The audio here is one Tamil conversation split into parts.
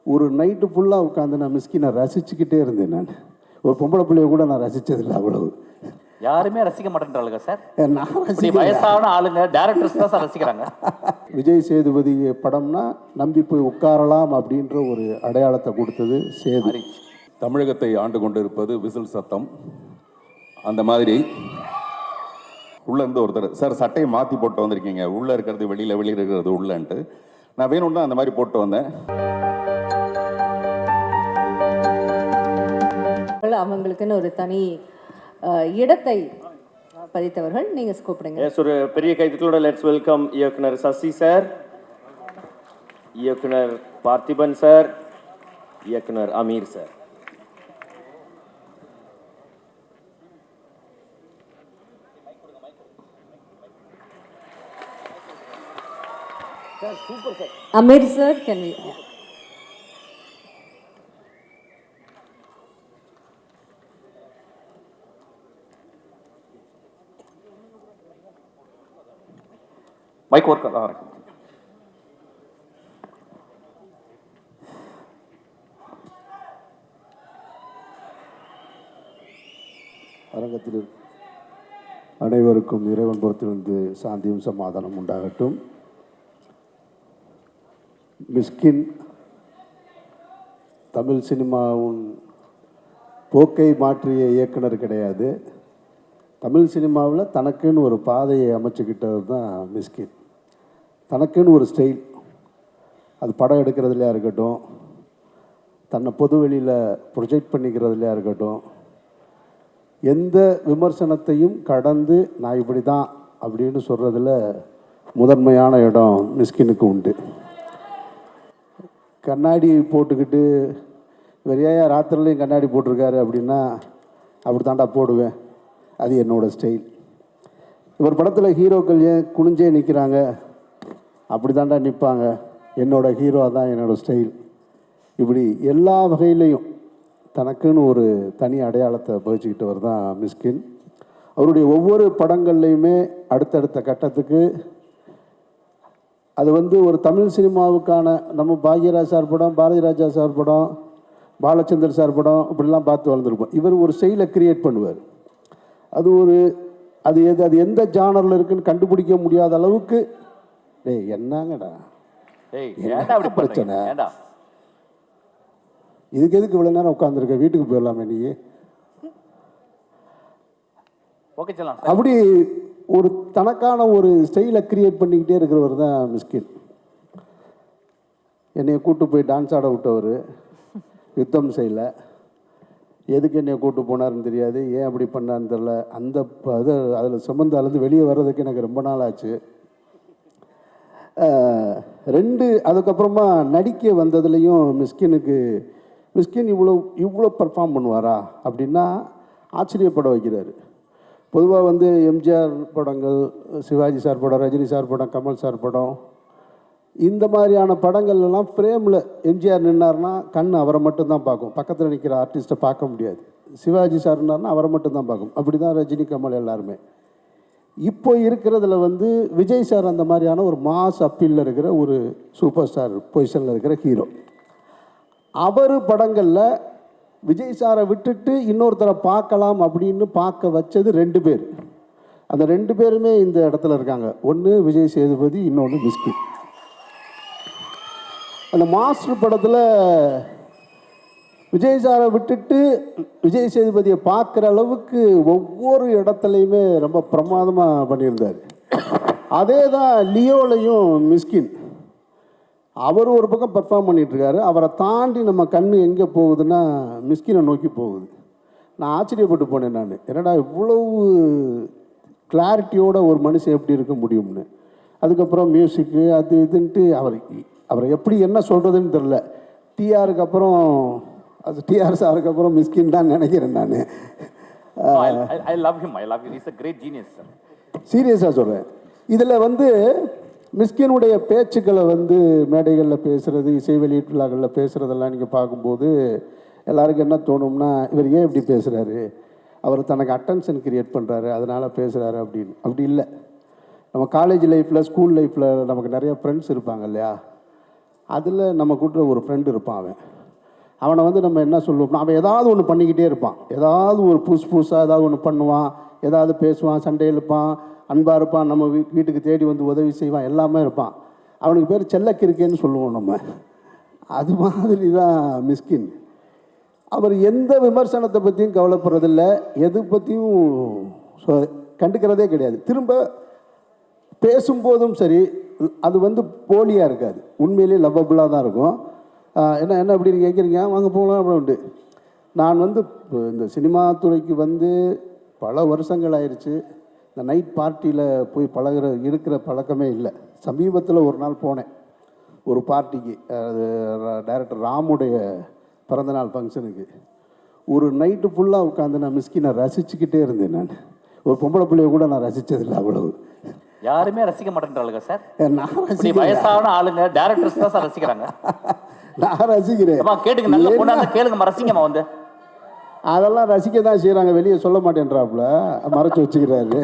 ஒரு நைட்டு ஃபுல்லாக உட்காந்து நான் மிஸ்கினை ரசிச்சுக்கிட்டே இருந்தேன். நான் ஒரு பொம்பளை பிள்ளைய கூட நான் ரசித்ததில்லை அவ்வளவு. யாருமே ரசிக்க மாட்டேன்றாளுங்க சார். நான் வயசான ஆளுங்க டேரக்டர்ஸ் தான் சார் ரசிக்கிறாங்க. விஜய் சேதுபதி படம்னா நம்பி போய் உட்காரலாம் அப்படின்ற ஒரு அடையாளத்தை கொடுத்தது சேது. தமிழகத்தை ஆண்டு கொண்டு இருப்பது விசில் சத்தம். அந்த மாதிரி உள்ள இருந்து ஒருத்தர், சார் சட்டையை மாற்றி போட்டு வந்திருக்கீங்க, உள்ளே இருக்கிறது வெளியில், வெளியில் இருக்கிறது உள்ளன்ட்டு. நான் வேணும்னா அந்த மாதிரி போட்டு வந்தேன். அவங்களுக்குன்னு ஒரு தனி இடத்தை பதித்தவர்கள். நீங்க கூப்பிடுங்க. ஒரு பெரிய கைத்தட்டலோட லெட்ஸ் வெல்கம் இயக்குனர் சசி சார், இயக்குனர் பார்த்திபன் சார், இயக்குனர் Ameer sir. Ameer sir, can we mic work தான். அரங்கத்தில் அனைவருக்கும் இறைவன் புறத்திலிருந்து சாந்தியும் சமாதானம் உண்டாகட்டும். மிஸ்கின் தமிழ் சினிமாவின் போக்கை மாற்றிய இயக்குனர் கிடையாது. தமிழ் சினிமாவில் தனக்குன்னு ஒரு பாதையை அமைச்சுக்கிட்டது தான் மிஸ்கின். தனக்குன்னு ஒரு ஸ்டைல், அது படம் எடுக்கிறதுலையா இருக்கட்டும், தன்னை பொது வெளியில் ப்ரொஜெக்ட் பண்ணிக்கிறதுலையா இருக்கட்டும், எந்த விமர்சனத்தையும் கடந்து நான் இப்படி தான் அப்படின்னு சொல்கிறதுல முதன்மையான இடம் மிஸ்கினுக்கு உண்டு. கண்ணாடி போட்டுக்கிட்டு இவர் ஏன் ராத்திரிலையும் கண்ணாடி போட்டிருக்காரு அப்படின்னா அப்படி தாண்டா போடுவேன், அது என்னோடய ஸ்டைல். இவர் படத்தில் ஹீரோக்கள் ஏன் குனிஞ்சே நிற்கிறாங்க, அப்படி தாண்டா நிற்பாங்க, என்னோடய ஹீரோ தான் என்னோடய ஸ்டைல். இப்படி எல்லா வகையிலையும் தனக்குன்னு ஒரு தனி அடையாளத்தை பதிச்சுக்கிட்டவர் தான் மிஸ்கின். அவருடைய ஒவ்வொரு படங்கள்லையுமே அடுத்தடுத்த கட்டத்துக்கு அது ஒரு தமிழ் சினிமாவுக்கான நம்ம பாக்யராஜ் சார் படம், பாரதி ராஜா சார் படம், பாலச்சந்தர் சார் படம் இப்படிலாம் பார்த்து வளர்ந்துருப்போம். இவர் ஒரு ஸ்டைலை கிரியேட் பண்ணுவார். அது எந்த ஜானரில் இருக்குன்னு கண்டுபிடிக்க முடியாத அளவுக்கு என்னங்கடா பிரச்சனை, இதுக்கு எதுக்கு இவ்வளோ நேரம் உட்காந்துருக்க, வீட்டுக்கு போயிடலாமே நீ, அப்படி ஒரு தனக்கான ஒரு ஸ்டைலை கிரியேட் பண்ணிக்கிட்டே இருக்கிறவர் தான் மிஸ்கின். என்னைய கூட்டு போய் டான்ஸ் ஆட விட்டவர், யுத்தம் செய்யலை, எதுக்கு என்னை கூட்டு போனார்னு தெரியாது, ஏன் அப்படி பண்ணான்னு தெரில. அந்த அதில் சுமந்தாலேருந்து வெளியே வர்றதுக்கு எனக்கு ரொம்ப நாள் ஆச்சு. அதுக்கப்புறமா நடிக்க வந்ததுலேயும் மிஸ்கின் இவ்வளோ பர்ஃபார்ம் பண்ணுவாரா அப்படின்னா ஆச்சரியப்பட வைக்கிறாரு. பொதுவாக எம்ஜிஆர் படங்கள், சிவாஜி சார் படம், ரஜினி சார் படம், கமல் சார் படம், இந்த மாதிரியான படங்கள்லாம் ஃப்ரேமில் எம்ஜிஆர் நின்னார்னா கண் அவரை மட்டும்தான் பார்க்கும், பக்கத்தில் நிற்கிற ஆர்டிஸ்ட்டை பார்க்க முடியாது. சிவாஜி சார் நின்னார்னா அவரை மட்டும்தான் பார்க்கும். அப்படி தான் ரஜினி, கமல் எல்லாருமே. இப்போ இருக்கிறதுல விஜய் சார் அந்த மாதிரியான ஒரு மாஸ் அப்பீலில் இருக்கிற ஒரு சூப்பர் ஸ்டார் பொசிஷனில் இருக்கிற ஹீரோ. அவர் படங்களில் விஜய் சாரை விட்டுட்டு இன்னொருத்தரை பார்க்கலாம் அப்படின்னு பார்க்க வச்சது 2 பேர். அந்த 2 பேருமே இந்த இடத்துல இருக்காங்க. ஒன்று விஜய் சேதுபதி, இன்னொன்று மிஸ்கின். அந்த மாஸ்டர் படத்தில் விஜய் சாரை விட்டுட்டு விஜய் சேதுபதியை பார்க்குற அளவுக்கு ஒவ்வொரு இடத்துலையுமே ரொம்ப பிரமாதமாக பண்ணியிருந்தார். அதே தான் லியோலையும் மிஸ்கின். அவர் ஒரு பக்கம் பெர்ஃபார்ம் பண்ணிகிட்ருக்காரு, அவரை தாண்டி நம்ம கண் எங்கே போகுதுன்னா மிஸ்கினை நோக்கி போகுது. நான் ஆச்சரியப்பட்டு போனேன். நான் என்னடா இவ்வளவு கிளாரிட்டியோட ஒரு மனுஷன் எப்படி இருக்க முடியும்னு. அதுக்கப்புறம் மியூசிக்கு அது இதுன்ட்டு அவரை எப்படி என்ன சொல்கிறதுன்னு தெரில. டிஆருக்கு அப்புறம் டிஆர் சாருக்கு அப்புறம் மிஸ்கின் தான் நினைக்கிறேன் நான். சீரியஸாக சொல்கிறேன். இதில் மிஸ்கினுடைய பேச்சுக்களை மேடைகளில் பேசுகிறது, இசை வெளியீட்டு விழாக்களில் பேசுகிறதெல்லாம் நீங்கள் பார்க்கும்போது எல்லாருக்கும் என்ன தோணும்னா, இவர் ஏன் இப்படி பேசுகிறாரு, அவர் தனக்கு அட்டென்ஷன் கிரியேட் பண்ணுறாரு அதனால் பேசுகிறாரு அப்படின்னு. அப்படி இல்லை. நம்ம காலேஜ் லைஃப்பில், ஸ்கூல் லைஃப்பில் நமக்கு நிறைய ஃப்ரெண்ட்ஸ் இருப்பாங்க இல்லையா, அதில் நம்ம கூட்டுற ஒரு ஃப்ரெண்டு இருப்பான் அவனை வந்து நம்ம என்ன சொல்லுவோம்னா, அவன் ஏதாவது ஒன்று பண்ணிக்கிட்டே இருப்பான். ஏதாவது ஒரு புதுசாக ஏதாவது ஒன்று பண்ணுவான், ஏதாவது பேசுவான், சண்டை இழுப்பான், அன்பாக இருப்பான், நம்ம வீட்டுக்கு தேடி வந்து உதவி செய்வான், எல்லாமே இருப்பான். அவனுக்கு பேர் செல்லக்கிருக்கேன்னு சொல்லுவோம் நம்ம. அது மாதிரி தான் மிஸ்கின். அவர் எந்த விமர்சனத்தை பற்றியும் கவலைப்படுறதில்ல, எது பற்றியும் கண்டுக்கிறதே கிடையாது. திரும்ப பேசும்போதும் சரி, அது வந்து போலியாக இருக்காது, உண்மையிலேயே லவ்வபுளாக தான் இருக்கும். என்ன என்ன அப்படின்னு கேட்குறீங்க, வாங்க போகலாம் அப்படின்ட்டு. நான் வந்து இந்த சினிமா துறைக்கு வந்து பல வருஷங்கள் ஆயிடுச்சு. இந்த நைட் பார்ட்டியில் போய் இருக்கிற பழக்கமே இல்லை. சமீபத்தில் ஒரு நாள் போனேன் ஒரு பார்ட்டிக்கு, அது டைரக்டர் ராமுடைய பிறந்தநாள் ஃபங்க்ஷனுக்கு. ஒரு நைட்டு ஃபுல்லாக உட்காந்து நான் மிஸ்கினை ரசிச்சுக்கிட்டே இருந்தேன். நான் ஒரு பொம்பளை பிள்ளைய கூட நான் ரசித்ததில்லை அவ்வளவு. யாருமே ரசிக்க மாட்டேன்றாளுங்க சார். நான் இப்படி ரசிக்கிறேன். வயசான ஆளுங்க டேரக்டர்ஸ் தான் சார் ரசிக்கிறாங்க. நான் ரசிக்கிறேன். அம்மா கேட்டுங்க, நல்ல பொண்ணா கேளுங்கம்மா, ரசிங்கம்மா வந்து. அதெல்லாம் ரசிக்க தான் செய்கிறாங்க, வெளியே சொல்ல மாட்டேன்றாப்புல, மறைச்சி வச்சுக்கிறாரு.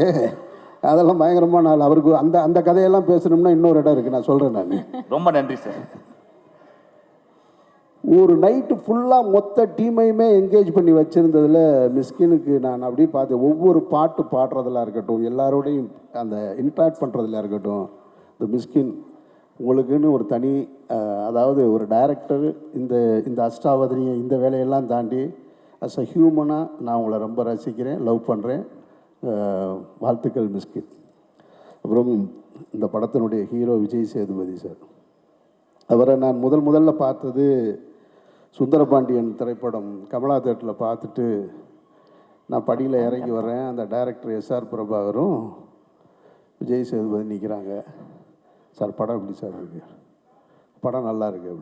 அதெல்லாம் பயங்கரமான ஆள். அவருக்கு அந்த அந்த கதையெல்லாம் பேசணும்னா இன்னொரு இடம் இருக்குது, நான் சொல்கிறேன். நான் ரொம்ப நன்றி சார். ஒரு நைட்டு ஃபுல்லாக மொத்த டீமையுமே என்கேஜ் பண்ணி வச்சுருந்ததில் மிஸ்கினுக்கு நான் அப்படியே பார்த்தேன். ஒவ்வொரு பாட்டு பாடுறதுல இருக்கட்டும், எல்லாரோடையும் அந்த இன்ட்ராக்ட் பண்ணுறதுல இருக்கட்டும், இந்த மிஸ்கின் உங்களுக்குன்னு ஒரு தனி, அதாவது ஒரு டைரக்டர் இந்த அஷ்டாவதினியை இந்த வேலையெல்லாம் தாண்டி அஸ் அ ஹியூமனாக நான் உங்களை ரொம்ப ரசிக்கிறேன், லவ் பண்ணுறேன். வாழ்த்துக்கள் மிஸ்கின். அப்புறம் இந்த படத்தினுடைய ஹீரோ விஜய் சேதுபதி சார், அவரை நான் முதல்ல பார்த்தது சுந்தரபாண்டியன் திரைப்படம் கமலா தேட்டரில் பார்த்துட்டு நான் படியில் இறங்கி வரேன். அந்த டைரக்டர் எஸ்ஆர் பிரபாகரும் விஜய் சேதுபதி நிற்கிறாங்க. சார் படம் எப்படி சார் இருக்கு? படம் நல்லா இருக்கு.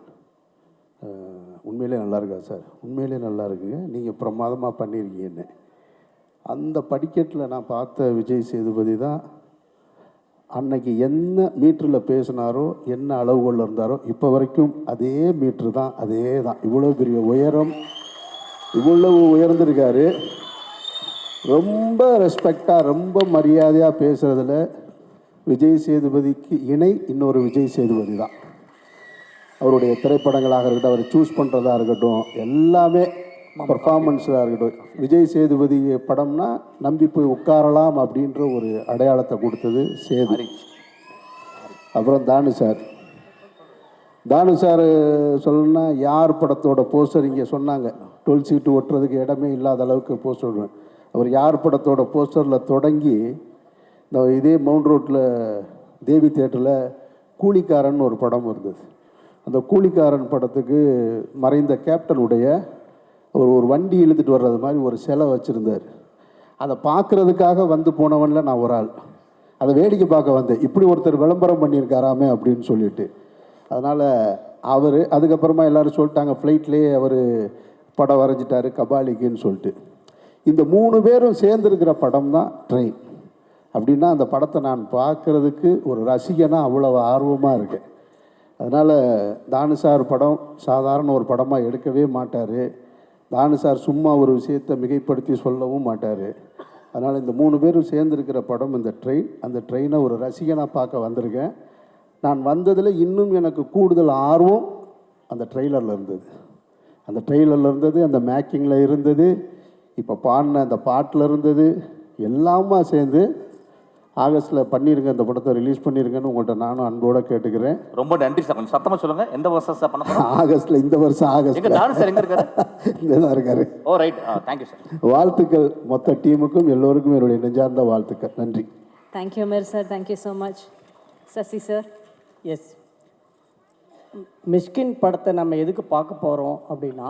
உண்மையிலே நல்லா இருக்கா சார்? உண்மையிலே நல்லா இருக்குங்க, நீங்கள் பிரமாதமாக பண்ணியிருக்கீங்கன்னு. அந்த படிக்கட்டில் நான் பார்த்த விஜய் சேதுபதி தான் அன்னைக்கு என்ன மீட்டரில் பேசினாரோ, என்ன அளவுகளில் இருந்தாரோ, இப்போ வரைக்கும் அதே மீட்ரு தான், அதே தான். இவ்வளோ பெரிய உயரம், இவ்வளவு உயர்ந்திருக்காரு. ரொம்ப ரெஸ்பெக்டாக, ரொம்ப மரியாதையாக பேசுகிறதுல விஜய் சேதுபதிக்கு இணை இன்னொரு விஜய் சேதுபதி தான். அவருடைய திரைப்படங்களாக இருக்கட்டும், அவர் சூஸ் பண்ணுறதா இருக்கட்டும், எல்லாமே பர்ஃபார்மன்ஸாக இருக்கட்டும். விஜய் சேதுபதி படம்னா நம்பி போய் உட்காரலாம் அப்படின்ற ஒரு அடையாளத்தை கொடுத்தது சேது. அப்புறம் தானு சார் சொல்லணும்னா, யார் படத்தோட போஸ்டர் இங்கே சொன்னாங்க, 12 சீட்டு ஒட்டுறதுக்கு இடமே இல்லாத அளவுக்கு போஸ்டர். அவர் யார் படத்தோட போஸ்டரில் தொடங்கி இந்த இதே மவுண்ட் ரோட்டில் தேவி தியேட்டரில் கூலிக்காரன் ஒரு படம் இருந்தது. அந்த கூலிக்காரன் படத்துக்கு மறைந்த கேப்டனுடைய ஒரு வண்டி இழுத்துட்டு வர்றது மாதிரி ஒரு சிலை வச்சுருந்தார். அதை பார்க்குறதுக்காக வந்து போனவனில் நான் ஒரு ஆள். அதை வேடிக்கை பார்க்க வந்தேன், இப்படி ஒருத்தர் விளம்பரம் பண்ணியிருக்காராமே அப்படின்னு சொல்லிட்டு. அதனால் அவர் அதுக்கப்புறமா எல்லோரும் சொல்லிட்டாங்க, ஃப்ளைட்லேயே அவர் படம் வரைஞ்சிட்டாரு கபாலிக்குன்னு சொல்லிட்டு. இந்த 3 பேரும் சேர்ந்துருக்கிற படம் தான் ட்ரெயின். அப்படின்னா அந்த படத்தை நான் பார்க்குறதுக்கு ஒரு ரசிகனாக அவ்வளோ ஆர்வமாக இருக்கேன். அதனால் தானு சார் படம் சாதாரண ஒரு படமாக எடுக்கவே மாட்டார். தானு சார் சும்மா ஒரு விஷயத்தை மிகைப்படுத்தி சொல்லவும் மாட்டார். அதனால் இந்த 3 பேரும் சேர்ந்துருக்கிற படம் இந்த ட்ரெயின். அந்த ட்ரெயினை ஒரு ரசிகனாக பார்க்க வந்திருக்கேன். நான் வந்ததில் இன்னும் எனக்கு கூடுதல் ஆர்வம் அந்த ட்ரெய்லரில் இருந்தது. அந்த மேக்கிங்கில் இருந்தது, இப்போ பாடின அந்த பாட்டில் இருந்தது, எல்லாமா சேர்ந்து ஆகஸ்ட்டில் பண்ணிடுங்க, இந்த படத்தை ரிலீஸ் பண்ணிடுங்கன்னு உங்கள்கிட்ட நானும் அன்போடு கேட்டுக்கிறேன். ரொம்ப நன்றி சார். கொஞ்சம் சத்தமாக சொல்லுங்கள், எந்த வருஷம் சார் பண்ண போகிறோம்? ஆகஸ்ட்டில், இந்த வருஷம் ஆகஸ்ட். எங்கே தானு சார் எங்கே இருக்காரு? இங்கே தான் இருக்காரு. Oh right, thank you sir. வாழ்த்துக்கள் மொத்த டீமுக்கும், எல்லோருக்கும் என்னுடைய நெஞ்சார்ந்த வாழ்த்துக்கள். நன்றி. Thank you Ameer sir, thank you so much. Sasi sir. Yes, Mysskin படத்தை நம்ம எதுக்கு பார்க்க போகிறோம் அப்படின்னா,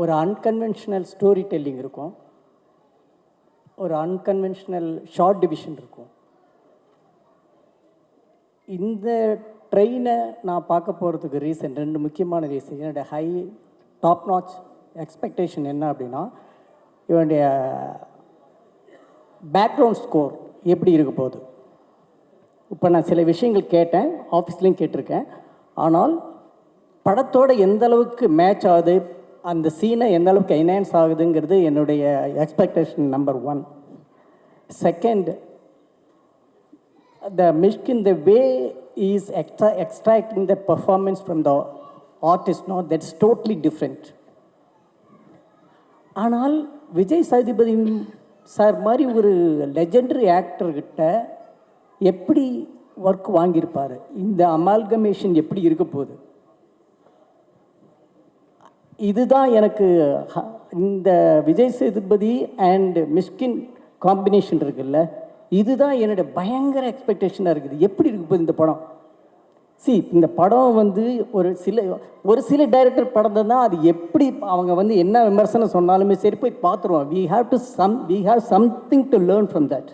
ஒரு அன்கன்வென்ஷனல் ஸ்டோரி டெல்லிங் இருக்கும், ஒரு அன்கன்வென்ஷனல் ஷார்ட் டிவிஷன் இருக்கும். இந்த ட்ரெயினை நான் பார்க்க போகிறதுக்கு ரீசன் 2 முக்கியமான ரீசன். என்னுடைய ஹை டாப் நாச் எக்ஸ்பெக்டேஷன் என்ன அப்படின்னா, இவனுடைய பேக்ரவுண்ட் ஸ்கோர் எப்படி இருக்க போகுது. இப்போ நான் சில விஷயங்கள் கேட்டேன், ஆஃபீஸ்லேயும் கேட்டிருக்கேன். ஆனால் படத்தோடு எந்த அளவுக்கு மேட்ச் ஆகுது, அந்த சீனை எந்த அளவுக்கு என்ஹான்ஸ் ஆகுதுங்கிறது என்னுடைய expectation number 1. Second, the Mysskin the way is extracting the performance from the artist, no, that's totally different. ஆனால் விஜய் சேதுபதி சார் மாதிரி ஒரு லெஜெண்டரி ஆக்டர்கிட்ட எப்படி ஒர்க் வாங்கியிருப்பார்? இந்த அமால்கமேஷன் எப்படி இருக்க போகுது? இதுதான் எனக்கு இந்த விஜய் சேதுபதி அண்ட் மிஷ்கின் காம்பினேஷன் இருக்குல்ல, இதுதான் என்னுடைய பயங்கர எக்ஸ்பெக்டேஷனாக இருக்குது. எப்படி இருக்க போகுது இந்த படம்? இந்த படம் வந்து ஒரு சில டைரக்டர் படம் தான், அது எப்படி அவங்க வந்து என்ன விமர்சனம் சொன்னாலுமே சரி போய் பார்த்துருவோம். we have something to learn from that.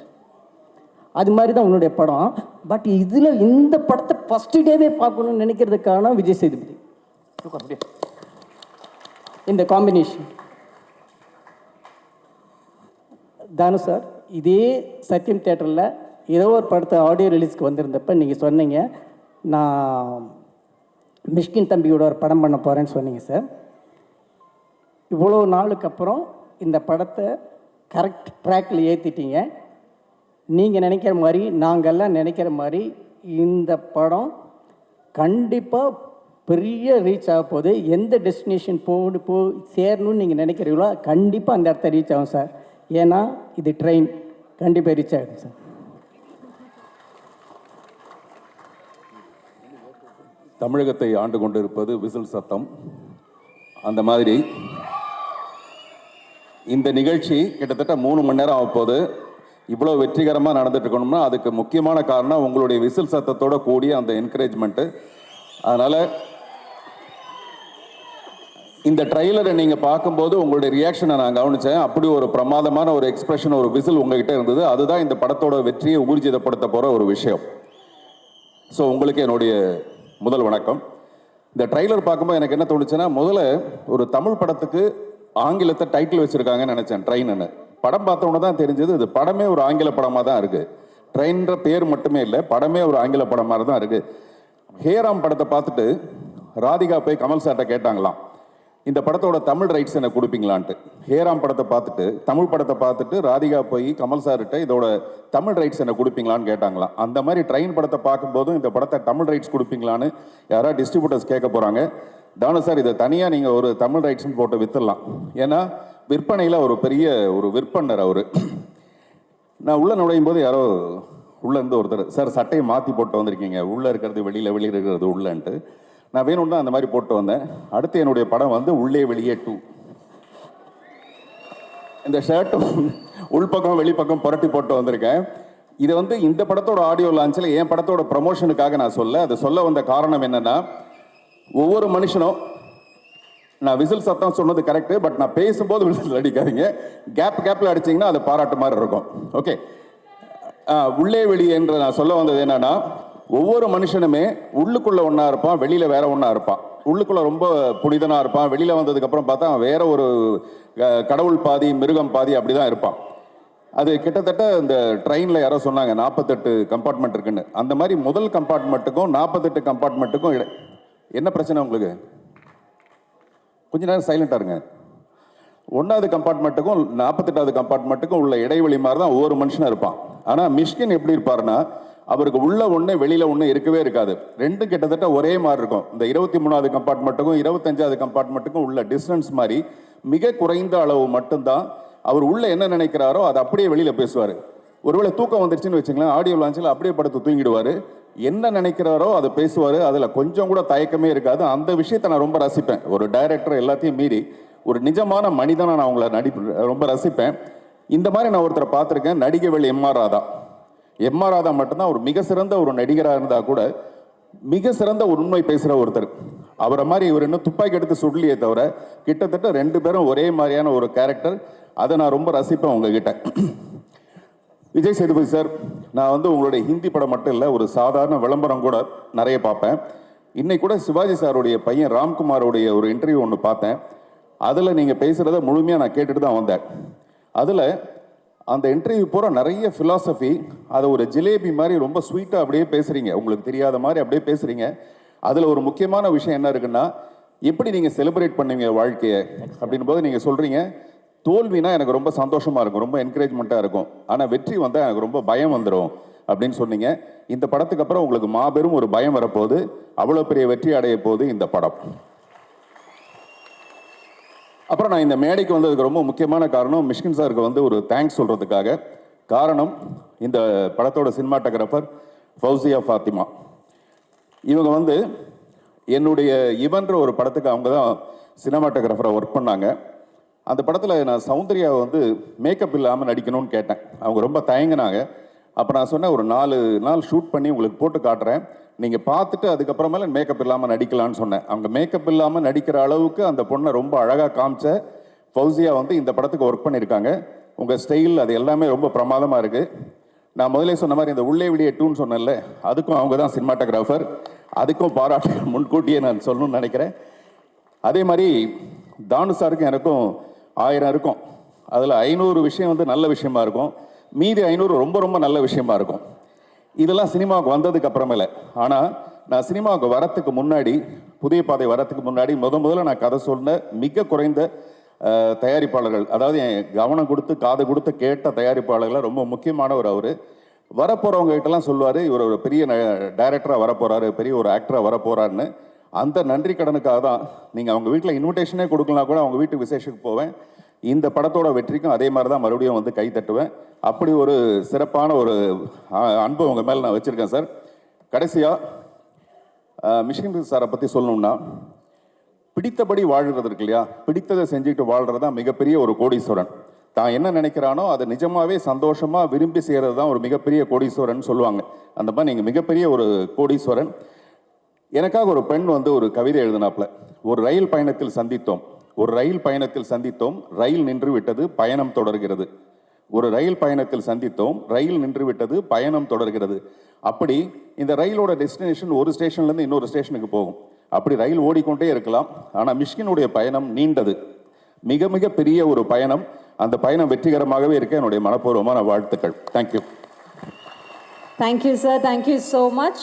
அது மாதிரி தான் உன்னுடைய படம். பட் இதில் இந்த படத்தை ஃபஸ்ட்டு டேவே பார்க்கணும்னு நினைக்கிறதுக்கு காரணம் விஜய் சேதுபதி. இந்த காம்பினேஷன் தானு சார், இதே சத்யம் தியேட்டரில் ஏதோ ஒரு படத்தை ஆடியோ ரிலீஸ்க்கு வந்திருந்தப்ப நீங்கள் சொன்னீங்க, நான் மிஷ்கின் தம்பியோட ஒரு படம் பண்ண போகிறேன்னு சொன்னீங்க சார். இவ்வளோ நாளுக்கு அப்புறம் இந்த படத்தை கரெக்ட் ட்ராக்கில் ஏற்றிட்டீங்க. நீங்கள் நினைக்கிற மாதிரி, நாங்கள்லாம் நினைக்கிற மாதிரி இந்த படம் கண்டிப்பாக பெரிய ரீச் ஆக போகுது. எந்த டெஸ்டினேஷன் சேரணும்னு நீங்கள் நினைக்கிறீங்களோ கண்டிப்பாக அந்த இடத்த ரீச் ஆகும் சார். ஏன்னா இது ட்ரெயின், கண்டிப்பாக ரீச் ஆகிடும் சார். தமிழகத்தை ஆண்டு கொண்டிருப்பது விசில் சத்தம். அந்த மாதிரி இந்த நிகழ்ச்சி கிட்டத்தட்ட 3 மணி நேரம் ஆகப்போகுது. இவ்வளோ வெற்றிகரமாக நடந்துட்டு இருக்கணும்னா அதுக்கு முக்கியமான காரணம் உங்களுடைய விசில் சத்தத்தோட கூடிய அந்த என்கரேஜ்மெண்ட்டு. அதனால் இந்த ட்ரைலரை நீங்கள் பார்க்கும்போது உங்களுடைய ரியாக்ஷனை நான் கவனித்தேன். அப்படி ஒரு பிரமாதமான ஒரு எக்ஸ்பிரஷன், ஒரு விசில் உங்ககிட்ட இருந்தது. அதுதான் இந்த படத்தோட வெற்றியை ஊர்ஜிதப்படுத்த போகிற ஒரு விஷயம். ஸோ உங்களுக்கு என்னுடைய முதல் வணக்கம். இந்த ட்ரைலர் பார்க்கும்போது எனக்கு என்ன தோணுச்சுன்னா, முதல்ல ஒரு தமிழ் படத்துக்கு ஆங்கிலத்தை டைட்டில் வச்சுருக்காங்கன்னு நினச்சேன், ட்ரெயின்னு. படம் பார்த்தோன்னே தான் தெரிஞ்சது இது படமே ஒரு ஆங்கில படமாக தான் இருக்குது. ட்ரெயின்ற பேர் மட்டுமே இல்லை, படமே ஒரு ஆங்கில படம் மாதிரி தான் இருக்குது. ஹேராம் படத்தை பார்த்துட்டு ராதிகா போய் கமல் சார்ட்ட கேட்டாங்களாம், இந்த படத்தோட தமிழ் ரைட்ஸ் எனக்கு கொடுப்பீங்களான்ட்டு. ஹேராம் படத்தை பார்த்துட்டு, தமிழ் படத்தை பார்த்துட்டு ராதிகா போய் கமல் சார்கிட்ட இதோட தமிழ் ரைட்ஸ் எனக்கு கொடுப்பீங்களான்னு கேட்டாங்களாம். அந்த மாதிரி ட்ரெயின் படத்தை பார்க்கும்போதும் இந்த படத்தை தமிழ் ரைட்ஸ் கொடுப்பீங்களான்னு யாராவது டிஸ்ட்ரிபியூட்டர்ஸ் கேட்க போகிறாங்க. தானு சார், இதை தனியாக நீங்கள் ஒரு தமிழ் ரைட்ஸ்னு போட்டு விற்றுடலாம். ஏன்னா விற்பனையில் ஒரு பெரிய ஒரு விற்பனர் அவர். நான் உள்ளே நுழையும் போது யாரோ உள்ளேருந்து ஒருத்தர், சார் சட்டையை மாற்றி போட்டு வந்திருக்கீங்க, உள்ளே இருக்கிறது வெளியில், வெளியில் இருக்கிறது உள்ளேன்ட்டு. நான் வேணும்னு தான் அந்த மாதிரி போட்டு வந்தேன். அடுத்து என்னுடைய படம் வந்து உள்ளே வெளியே 2. இந்த ஷர்ட்டும் உள்பக்கம் வெளிப்பக்கம் புரட்டி போட்டு வந்திருக்கேன். இதை வந்து இந்த படத்தோட ஆடியோ லான்ச்சில் என் படத்தோட ப்ரமோஷனுக்காக நான் அது சொல்ல வந்த காரணம் என்னன்னா, ஒவ்வொரு மனுஷனும், நான் விசில் சத்தம் சொன்னது கரெக்டு, பட் நான் பேசும்போது விசில் அடிக்காதீங்க, கேப்பில் அடிச்சிங்கன்னா அது பாராட்டு மாதிரி இருக்கும். ஓகே, உள்ளே வெளியே என்று நான் சொல்ல வந்தது என்னன்னா, ஒவ்வொரு மனுஷனுமே உள்ளுக்குள்ள ஒன்றா இருப்பான், வெளியில் வேற ஒன்றா இருப்பான். உள்ளுக்குள்ள ரொம்ப புனிதனாக இருப்பான், வெளியில் வந்ததுக்கப்புறம் பார்த்தா வேற ஒரு கடவுள் பாதி மிருகம் பாதி அப்படி தான் இருப்பான். அது கிட்டத்தட்ட இந்த ட்ரெயினில் யாரோ சொன்னாங்க 48 கம்பார்ட்மெண்ட் இருக்குன்னு. அந்த மாதிரி முதல் கம்பார்ட்மெண்ட்டுக்கும் 48 கம்பார்ட்மெண்ட்டுக்கும் என்ன பிரச்சனை உங்களுக்கு? கொஞ்ச நேரம் சைலண்டாக இருங்க. 1வது கம்பார்ட்மெண்ட்டுக்கும் 48வது கம்பார்ட்மெண்ட்டுக்கும் உள்ள இடைவெளி மாதிரி தான் ஒவ்வொரு மனுஷனும் இருப்பான். ஆனால் மிஷ்கின் எப்படி இருப்பாருன்னா, அவருக்கு உள்ள ஒன்று வெளியில் ஒன்று இருக்கவே இருக்காது. ரெண்டும் கிட்டத்தட்ட ஒரே மாதிரி இருக்கும். இந்த 23வது கம்பார்ட்மெண்ட்டுக்கும் 25வது கம்பார்ட்மெண்ட்டுக்கும் உள்ள டிஸ்டன்ஸ் மாதிரி மிக குறைந்த அளவு மட்டும்தான் அவர் உள்ள என்ன நினைக்கிறாரோ அதை அப்படியே வெளியில் பேசுவார். ஒருவேளை தூக்கம் வந்துருச்சுன்னு வச்சுங்களேன், ஆடியோ லான்ச்சில் அப்படியே படுத்து தூங்கிடுவார். என்ன நினைக்கிறாரோ அதை பேசுவார். அதில் கொஞ்சம் கூட தயக்கமே இருக்காது. அந்த விஷயத்தை நான் ரொம்ப ரசிப்பேன். ஒரு டைரக்டர் எல்லாத்தையும் மீறி ஒரு நிஜமான மனிதனை நான் அவங்கள ரொம்ப ரசிப்பேன். இந்த மாதிரி நான் ஒருத்தரை பார்த்துருக்கேன், நடிகவேள் எம்.ஆர். ராதா. எம்.ஆர். ராதா மட்டும்தான் ஒரு மிக சிறந்த ஒரு நடிகராக இருந்தால் கூட மிக சிறந்த ஒரு உண்மை பேசுகிற ஒருத்தர். அவரை மாதிரி இவர் இன்னும் துப்பாக்கி எடுத்து சுடலையே தவிர கிட்டத்தட்ட 2 பேரும் ஒரே மாதிரியான ஒரு கேரக்டர். அதை நான் ரொம்ப ரசிப்பேன் உங்ககிட்ட. விஜய் சேதுபதி சார், நான் வந்து உங்களுடைய ஹிந்தி படம் மட்டும் இல்லை, ஒரு சாதாரண விளம்பரம் கூட நிறைய பார்ப்பேன். இன்னைக்கு கூட சிவாஜி சாருடைய பையன் ராம்குமாரோடைய ஒரு இன்டர்வியூ ஒன்று பார்த்தேன். அதில் நீங்கள் பேசுகிறத முழுமையாக நான் கேட்டுட்டு தான் வந்தேன். அதில் அந்த இன்டர்வியூ பூரா நிறைய ஃபிலாசபி, அதை ஒரு ஜிலேபி மாதிரி ரொம்ப ஸ்வீட்டாக அப்படியே பேசுகிறீங்க, உங்களுக்கு தெரியாத மாதிரி அப்படியே பேசுகிறீங்க. அதில் ஒரு முக்கியமான விஷயம் என்ன இருக்குன்னா, எப்படி நீங்கள் செலிப்ரேட் பண்ணுவீங்க வாழ்க்கையை அப்படின் போது நீங்கள் சொல்கிறீங்க, தோல்வினா எனக்கு ரொம்ப சந்தோஷமாக இருக்கும், ரொம்ப என்கரேஜ்மெண்ட்டாக இருக்கும், ஆனால் வெற்றி வந்தால் எனக்கு ரொம்ப பயம் வந்துடும் அப்படின்னு சொன்னீங்க. இந்த படத்துக்கு அப்புறம் உங்களுக்கு மாபெரும் ஒரு பயம் வரப்போகுது. அவ்வளோ பெரிய வெற்றி அடைய போகுது இந்த படம். அப்புறம் நான் இந்த மேடைக்கு வந்ததுக்கு ரொம்ப முக்கியமான காரணம் மிஷ்கின் சாருக்கு வந்து ஒரு தேங்க்ஸ் சொல்கிறதுக்காக. காரணம், இந்த படத்தோட சினிமாட்டோகிராஃபர் ஃபௌசியா ஃபாத்திமா. இவங்க வந்து என்னுடைய இவன்ற ஒரு படத்துக்கு அவங்க தான் சினிமாட்டோகிராஃபராக ஒர்க் பண்ணாங்க. அந்த படத்தில் நான் சௌந்தர்யாவை வந்து மேக்கப் இல்லாமல் நடிக்கணும்னு கேட்டேன். அவங்க ரொம்ப தயங்கினாங்க. அப்போ நான் சொன்னேன், ஒரு 4 நாள் ஷூட் பண்ணி உங்களுக்கு போட்டு காட்டுறேன், நீங்கள் பார்த்துட்டு அதுக்கப்புறமேல மேக்கப் இல்லாமல் நடிக்கலான்னு சொன்னேன். அவங்க மேக்கப் இல்லாமல் நடிக்கிற அளவுக்கு அந்த பொண்ணை ரொம்ப அழகாக காமிச்ச ஃபௌசியா வந்து இந்த படத்துக்கு ஒர்க் பண்ணியிருக்காங்க. உங்கள் ஸ்டைல் அது எல்லாமே ரொம்ப பிரமாதமாக இருக்குது. நான் முதலே சொன்ன மாதிரி இந்த உள்ளே விடிய டூன்னு சொன்னேன்ல, அதுக்கும் அவங்க தான் சினிமாட்டோகிராஃபர். அதுக்கும் பாராட்டு முன்கூட்டியே நான் சொல்லணும்னு நினைக்கிறேன். அதே மாதிரி தானு சாருக்கும் எனக்கும் 1000 இருக்கும். அதில் 500 விஷயம் வந்து நல்ல விஷயமா இருக்கும், மீதி 500 ரொம்ப ரொம்ப நல்ல விஷயமா இருக்கும். இதெல்லாம் சினிமாவுக்கு வந்ததுக்கு அப்புறமேல. ஆனால் நான் சினிமாவுக்கு வரத்துக்கு முன்னாடி, புதிய பாதை வரத்துக்கு முன்னாடி முதல்ல நான் கதை சொன்ன மிக குறைந்த தயாரிப்பாளர்கள், அதாவது என் கவனம் கொடுத்து காது கொடுத்து கேட்ட தயாரிப்பாளர்கள் ரொம்ப முக்கியமானவர் அவர். வரப்போகிறவங்க கிட்டலாம் சொல்லுவார், இவர் ஒரு பெரிய டைரக்டராக வரப்போகிறாரு, பெரிய ஒரு ஆக்டராக வரப்போகிறாருன்னு. அந்த நன்றி கடனுக்காக தான் நீங்கள் அவங்க வீட்டில் இன்விடேஷனே கொடுக்கலாம் கூட அவங்க வீட்டு விசேஷத்துக்கு போவேன். இந்த படத்தோட வெற்றிக்கும் அதே மாதிரி தான் மறுபடியும் வந்து கை தட்டுவேன். அப்படி ஒரு சிறப்பான ஒரு அன்பு உங்கள் மேலே நான் வச்சுருக்கேன் சார். கடைசியாக மிஷ்கின் சாரை பற்றி சொல்லணும்னா, பிடித்தபடி வாழ்கிறது இருக்கு இல்லையா, பிடித்ததை செஞ்சுட்டு வாழ்கிறது தான் மிகப்பெரிய ஒரு கோடீஸ்வரன். தான் என்ன நினைக்கிறானோ அதை நிஜமாவே சந்தோஷமாக விரும்பி செய்கிறது தான் ஒரு மிகப்பெரிய கோடீஸ்வரன் சொல்லுவாங்க. அந்த மாதிரி நீங்கள் மிகப்பெரிய ஒரு கோடீஸ்வரன். எனக்காக ஒரு பெண் வந்து ஒரு கவிதை எழுதினாப்புல, ஒரு ரயில் பயணத்தில் சந்தித்தோம், ஒரு ரயில் பயணத்தில் சந்தித்தோம், ரயில் நின்று விட்டது, பயணம் தொடர்கிறது. ஒரு ரயில் பயணத்தில் சந்தித்தோம், ரயில் நின்று விட்டது, பயணம் தொடர்கிறது. அப்படி இந்த ரயிலோட டெஸ்டினேஷன் ஒரு ஸ்டேஷன்லேருந்து இன்னொரு ஸ்டேஷனுக்கு போகும். அப்படி ரயில் ஓடிக்கொண்டே இருக்கலாம். ஆனால் மிஷ்கினுடைய பயணம் நீண்டது, மிக மிக பெரிய ஒரு பயணம். அந்த பயணம் வெற்றிகரமாகவே இருக்க என்னுடைய மனப்பூர்வமான வாழ்த்துக்கள். Thank you. Thank you, sir. Thank you so much.